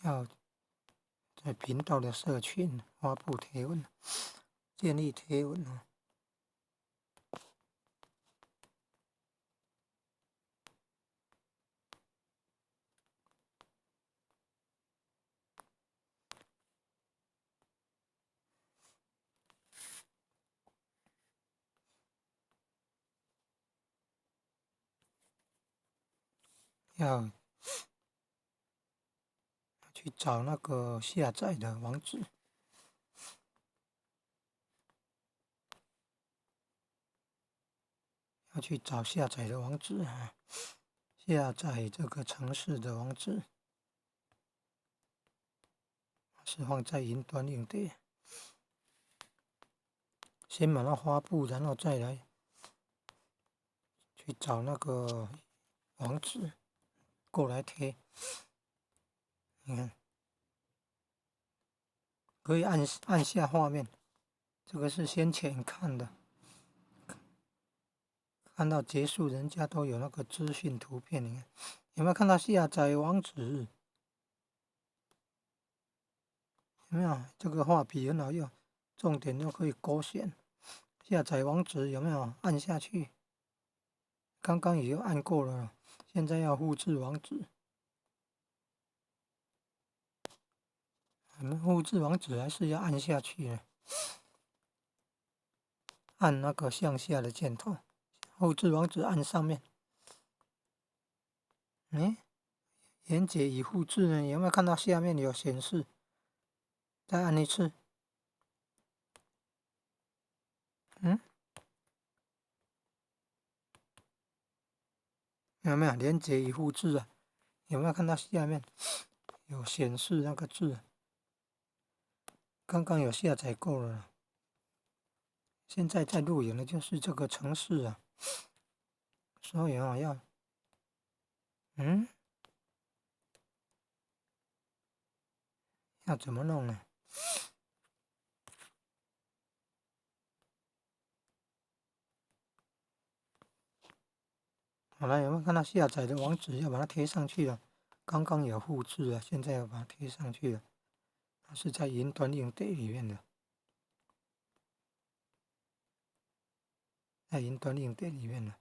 要在频道的社群发布贴文，建立贴文哦。要去找那个下载的网址，要去找下载的网址啊，下载这个城市的网址是放在云端硬碟，先把它发布，然后再来去找那个网址过来贴。你看，可以按下画面，这个是先前看的，看到结束，人家都有那个资讯图片。你看，有没有看到下载网址？有没有？这个画笔很好用，重点都可以勾选。下载网址有没有？按下去，刚刚已经按过了，现在要复制网址。我们复制网址还是要按下去的，按那个向下的箭头，复制网址按上面。连接已复制呢？有没有看到下面有显示？再按一次。有没有连接已复制啊？有没有看到下面有显示那个字？刚刚有下载过了，现在在录影的就是这个程式啊。所以要要怎么弄呢？好了，有没有看到下载的网址？要把它贴上去了。刚刚有复制了，现在要把它贴上去了。它是在云端硬碟里面的，在云端硬碟里面的。